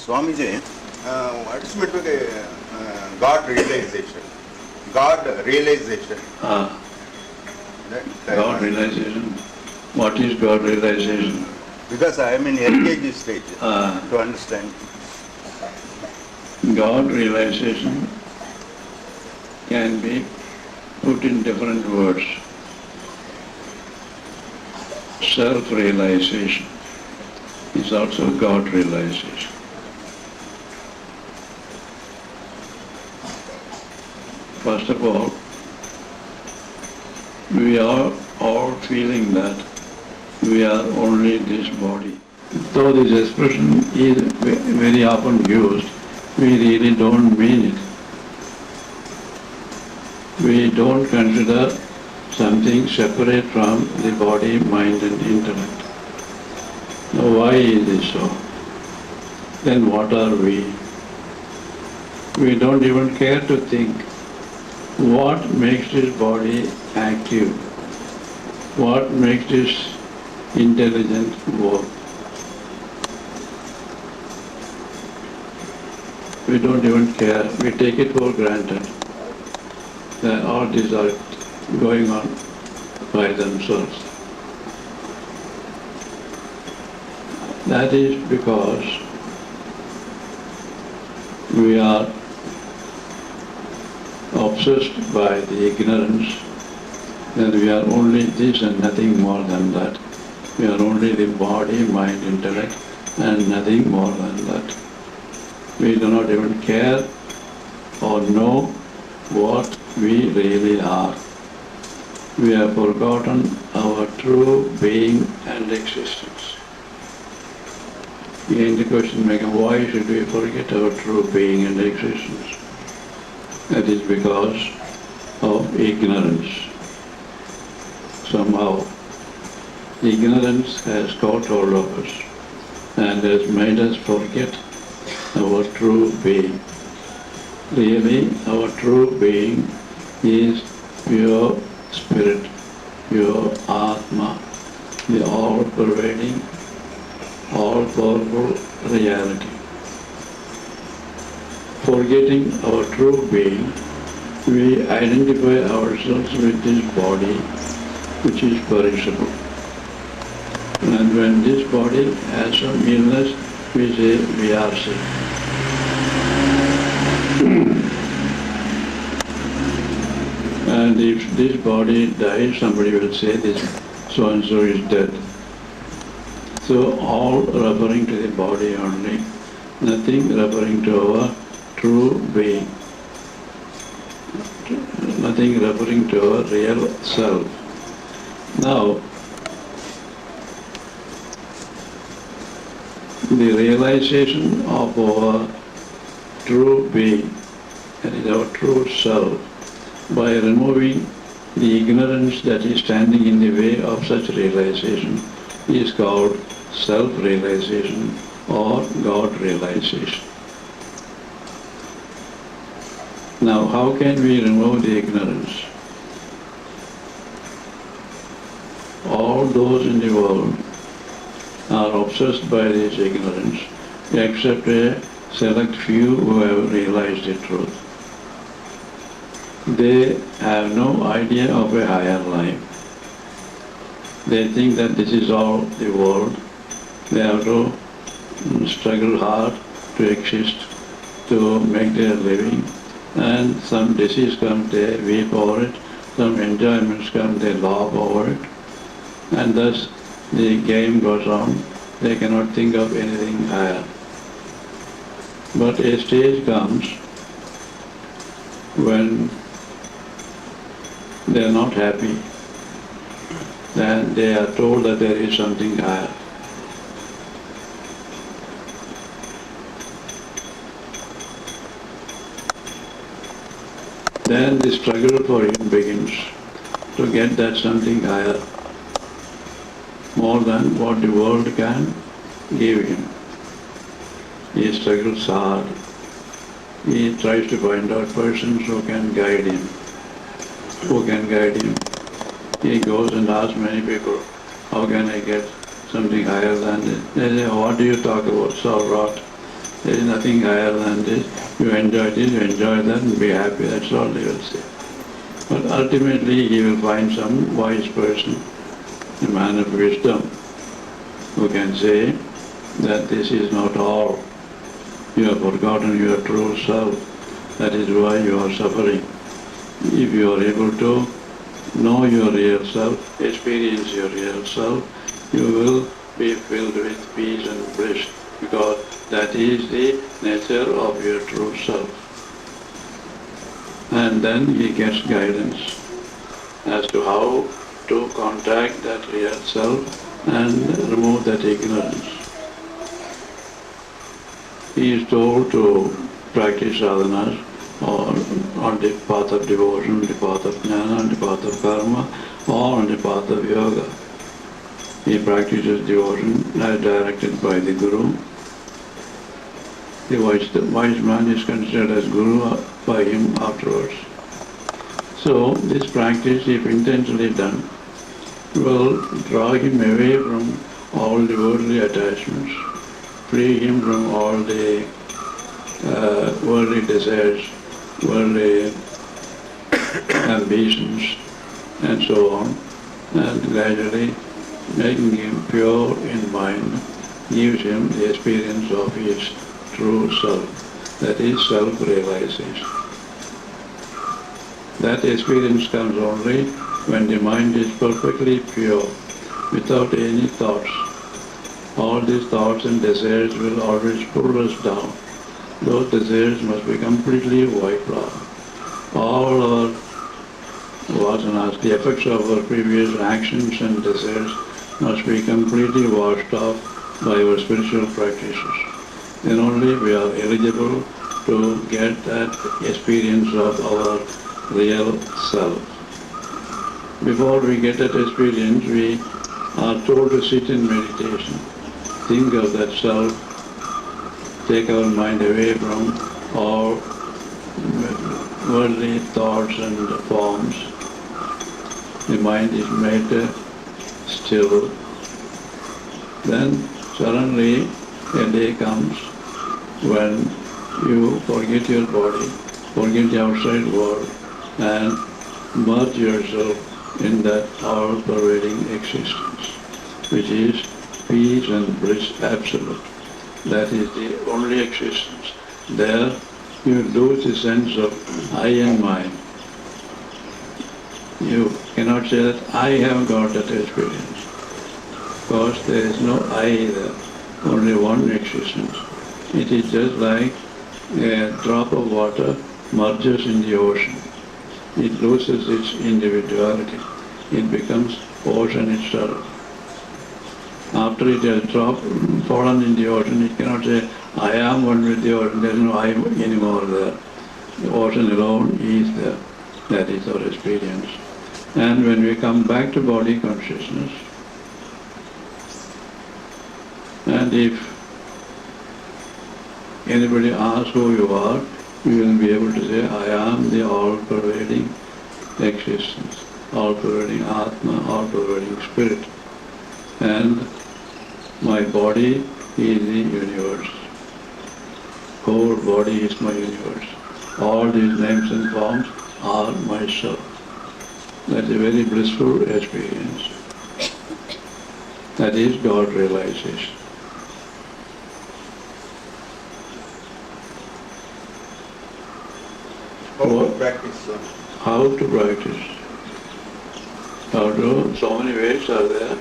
Swamiji, what is meant by God realization? God realization. God realization. What is God realization? Because I am in LKG stage to understand. God realization can be put in different words. Self-realization is also God realization. First of all, we are all feeling that we are only this body. Though this expression is very often used, we really don't mean it. We don't consider something separate from the body, mind and intellect. Now why is this so? Then what are we? We don't even care to think what makes this body active, what makes this intelligent work. We don't even care. We take it for granted that all these are going on by themselves. That is because we are obsessed by the ignorance that we are only this and nothing more than that. We are only the body, mind, intellect and nothing more than that. We do not even care or know what we really are. We have forgotten our true being and existence. Again the question may come, why should we forget our true being and existence? That is because of ignorance. Somehow, ignorance has got hold of us and has made us forget our true being. Really, our true being is pure spirit, pure Atma, the all-pervading, all-powerful reality. Forgetting our true being, we identify ourselves with this body, which is perishable. And when this body has some illness, we say we are sick. And if this body dies, somebody will say this so-and-so is dead. So all referring to the body only, nothing referring to our true being, nothing referring to our real self. Now, the realization of our true being, that is our true self, by removing the ignorance that is standing in the way of such realization, is called self-realization or God realization. Now, how can we remove the ignorance? All those in the world are obsessed by this ignorance, except a select few who have realized the truth. They have no idea of a higher life. They think that this is all the world. They have to struggle hard to exist, to make their living, and some disease comes, they weep over it, some enjoyments come, they laugh over it, and thus the game goes on. They cannot think of anything higher. But a stage comes when they are not happy. Then they are told that there is something higher. Then the struggle for him begins to get that something higher, more than what the world can give him. He struggles hard. He tries to find out persons who can guide him. He goes and asks many people, how can I get something higher than this? They say, what do you talk about, so rot? There is nothing higher than this. You enjoy this, you enjoy that, and be happy. That's all they will say. But ultimately, he will find some wise person, a man of wisdom, who can say that this is not all. You have forgotten your true self. That is why you are suffering. If you are able to know your real self, experience your real self, you will be filled with peace and bliss, because that is the nature of your true self. And then he gets guidance as to how to contact that real self and remove that ignorance. He is told to practice sadhanas on the path of devotion, the path of jnana, the path of karma, or on the path of yoga. He practices devotion as directed by the Guru. The wise man is considered as Guru by him afterwards. So this practice, if intensely done, will draw him away from all the worldly attachments, free him from all the worldly desires, worldly ambitions, and so on, and gradually making him pure in mind gives him the experience of his true self, that is self-realization. That experience comes only when the mind is perfectly pure, without any thoughts. All these thoughts and desires will always pull us down. Those desires must be completely wiped out. All our vasanas, the effects of our previous actions and desires, must be completely washed off by our spiritual practices. Then only we are eligible to get that experience of our real self. Before we get that experience, we are told to sit in meditation, think of that self, take our mind away from all worldly thoughts and forms. The mind is made still. Then suddenly a day comes when you forget your body, forget the outside world, and merge yourself in that all-pervading existence, which is peace and bliss absolute. That is the only existence. There you lose the sense of I and mine. You cannot say that I have got that experience, because there is no I there, only one existence. It is just like a drop of water merges in the ocean. It loses its individuality. It becomes ocean itself. After it has fallen in the ocean, it cannot say, I am one with the ocean. There is no I anymore there. The ocean alone is there. That is our experience. And when we come back to body consciousness, and if anybody asks who you are, you will be able to say, I am the all-pervading existence, all-pervading Atma, all-pervading Spirit. And my body is the universe. Whole body is my universe. All these names and forms are myself. That's a very blissful experience. That is God realization. How to practice? How to practice? How to? So many ways are there.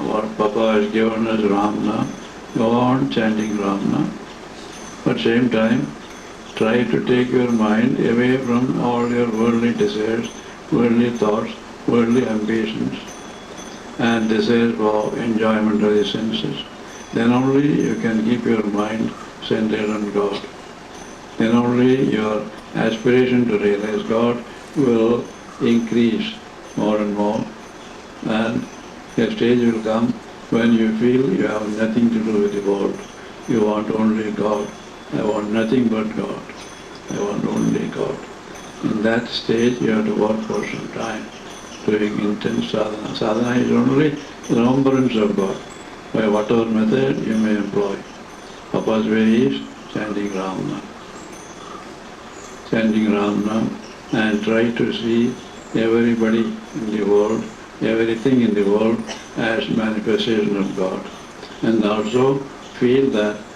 What Papa has given us Ramna, go on chanting Ramna. But same time, try to take your mind away from all your worldly desires, worldly thoughts, worldly ambitions, and desires for enjoyment of the senses. Then only you can keep your mind centered on God. Then only your aspiration to realize God will increase more and more, and a stage will come when you feel you have nothing to do with the world. You want only God. I want nothing but God. I want only God. In that stage you have to work for some time, doing intense sadhana. Sadhana is only remembrance of God, by whatever method you may employ. Papa's way is chanting Ram Nam. Chanting Ram Nam and try to see everybody in the world, everything in the world as manifestation of God. And also feel that